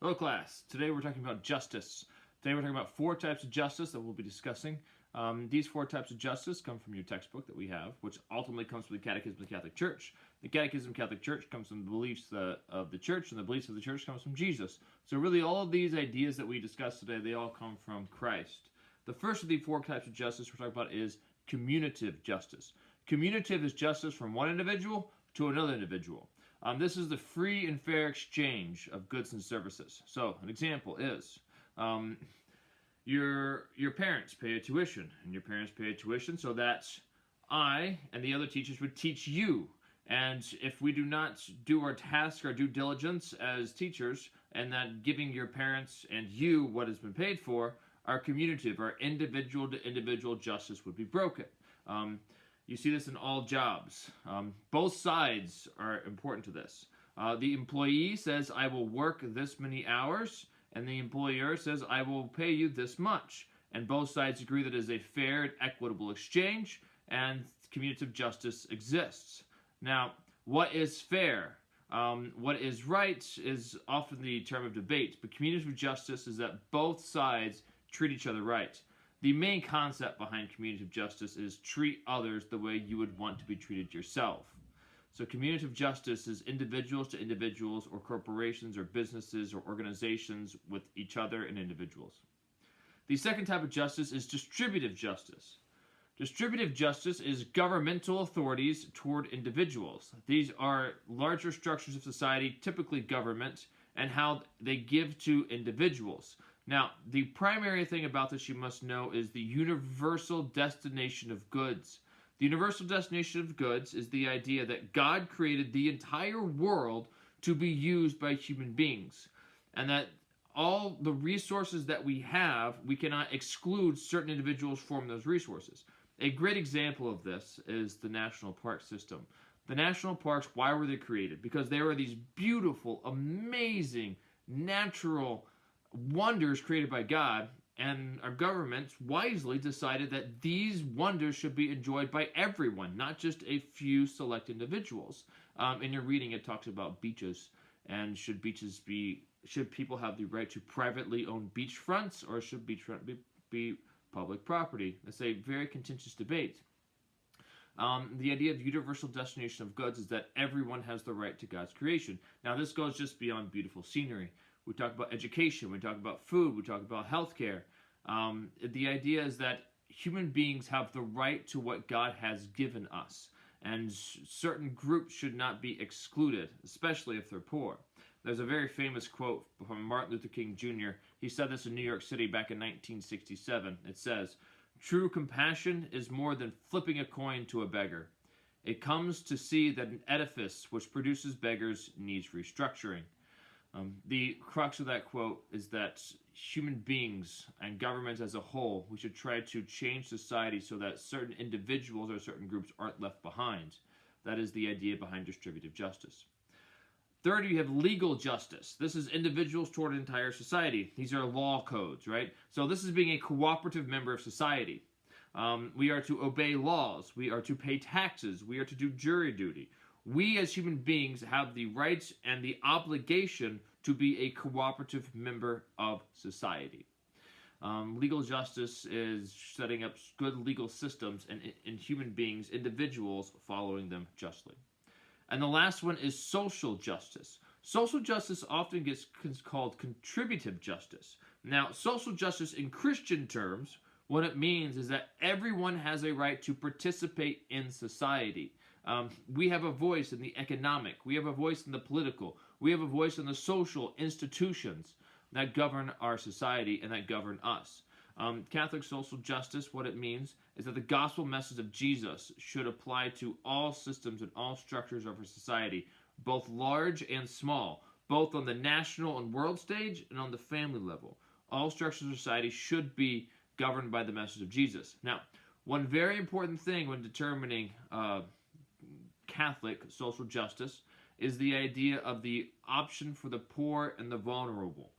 Hello class, today we're talking about justice. Today we're talking about four types of justice that we'll be discussing. These four types of justice come from your textbook that we have, which ultimately comes from the Catechism of the Catholic Church. The Catechism of the Catholic Church comes from the beliefs of the Church, and the beliefs of the Church comes from Jesus. So really all of these ideas that we discuss today, they all come from Christ. The first of the four types of justice we're talking about is commutative justice. Commutative is justice from one individual to another individual. This is the free and fair exchange of goods and services. So, an example is your parents pay a tuition, and your parents pay a tuition so that I and the other teachers would teach you. And if we do not do our task, our due diligence as teachers, and that giving your parents and you what has been paid for, our commutative, our individual to individual justice would be broken. You see this in all jobs. Both sides are important to this. The employee says, I will work this many hours, and the employer says, I will pay you this much. And both sides agree that it is a fair and equitable exchange, and commutative justice exists. Now, what is fair? What is right is often the term of debate, but commutative justice is that both sides treat each other right. The main concept behind commutative justice is treat others the way you would want to be treated yourself. So commutative justice is individuals to individuals, or corporations or businesses or organizations with each other and individuals. The second type of justice is distributive justice. Distributive justice is governmental authorities toward individuals. These are larger structures of society, typically government, and how they give to individuals. Now, the primary thing about this you must know is the universal destination of goods. The universal destination of goods is the idea that God created the entire world to be used by human beings, and that all the resources that we have, we cannot exclude certain individuals from those resources. A great example of this is the national park system. The national parks, why were they created? Because they were these beautiful, amazing, natural wonders created by God, and our government wisely decided that these wonders should be enjoyed by everyone, not just a few select individuals. In your reading, it talks about beaches, and should people have the right to privately own beachfronts, or should beachfront be public property? That's a very contentious debate. The idea of universal destination of goods is that everyone has the right to God's creation. Now, this goes just beyond beautiful scenery. We talk about education, we talk about food, we talk about healthcare. The idea is that human beings have the right to what God has given us, and certain groups should not be excluded, especially if they're poor. There's a very famous quote from Martin Luther King Jr. He said this in New York City back in 1967. It says, "True compassion is more than flipping a coin to a beggar. It comes to see that an edifice which produces beggars needs restructuring." The crux of that quote is that human beings and governments as a whole, we should try to change society so that certain individuals or certain groups aren't left behind. That is the idea behind distributive justice. Third, you have legal justice. This is individuals toward an entire society. These are law codes, right? So this is being a cooperative member of society. We are to obey laws. We are to pay taxes. We are to do jury duty. We as human beings have the rights and the obligation to be a cooperative member of society. Legal justice is setting up good legal systems and human beings, individuals, following them justly. And the last one is social justice. Social justice often gets called contributive justice. Now, social justice in Christian terms, what it means is that everyone has a right to participate in society. We have a voice in the economic, we have a voice in the political, we have a voice in the social institutions that govern our society and that govern us. Catholic social justice, what it means is that the gospel message of Jesus should apply to all systems and all structures of our society, both large and small, both on the national and world stage and on the family level. All structures of society should be governed by the message of Jesus. Now, one very important thing when determining Catholic social justice is the idea of the option for the poor and the vulnerable.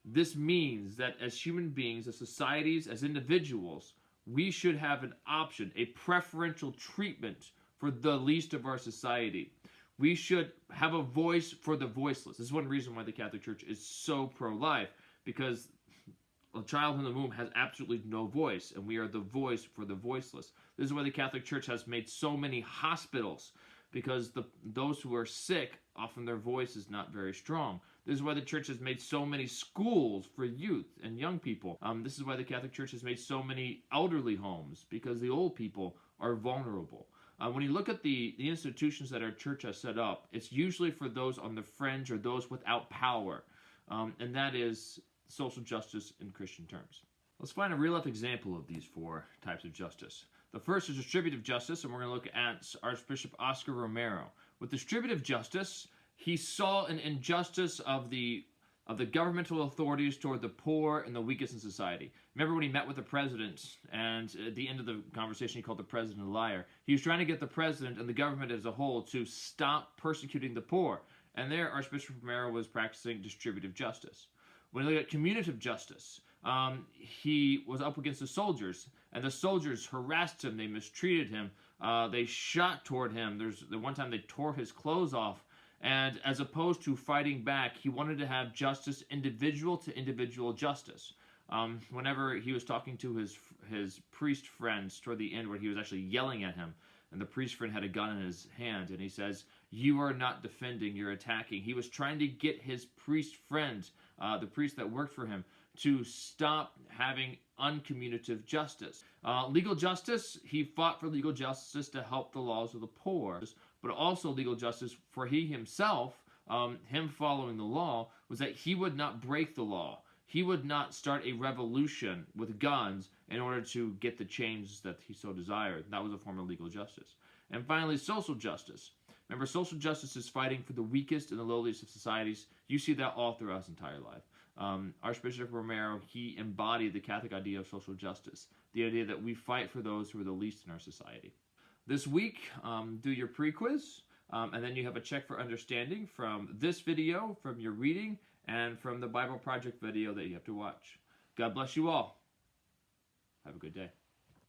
This means that as human beings, as societies, as individuals, we should have an option, a preferential treatment for the least of our society. We should have a voice for the voiceless. This is one reason why the Catholic Church is so pro-life, because a child in the womb has absolutely no voice, and we are the voice for the voiceless. This is why the Catholic Church has made so many hospitals, because those who are sick, often their voice is not very strong. This is why the Church has made so many schools for youth and young people. This is why the Catholic Church has made so many elderly homes, because the old people are vulnerable. When you look at the institutions that our church has set up, it's usually for those on the fringe or those without power, and that is social justice in Christian terms. Let's find a real-life example of these four types of justice. The first is distributive justice, and we're going to look at Archbishop Oscar Romero. With distributive justice, he saw an injustice of the governmental authorities toward the poor and the weakest in society. Remember when he met with the president, and at the end of the conversation he called the president a liar? He was trying to get the president and the government as a whole to stop persecuting the poor. And there, Archbishop Romero was practicing distributive justice. When you look at commutative justice, he was up against the soldiers, and the soldiers harassed him, they mistreated him, they shot toward him. There's the one time they tore his clothes off, and as opposed to fighting back, he wanted to have justice, individual to individual justice. Whenever he was talking to his priest friends toward the end, where he was actually yelling at him, and the priest friend had a gun in his hand, and he says, "You are not defending, you're attacking." He was trying to get his priest friend, the priest that worked for him, to stop having uncommunicative justice. Legal justice, he fought for legal justice to help the laws of the poor, but also legal justice for he himself, him following the law, was that he would not break the law. He would not start a revolution with guns in order to get the change that he so desired. That was a form of legal justice. And finally, social justice. Remember, social justice is fighting for the weakest and the lowliest of societies. You see that all throughout his entire life. Archbishop Romero, he embodied the Catholic idea of social justice, the idea that we fight for those who are the least in our society. This week, do your pre-quiz, and then you have a check for understanding from this video, from your reading, and from the Bible Project video that you have to watch. God bless you all. Have a good day.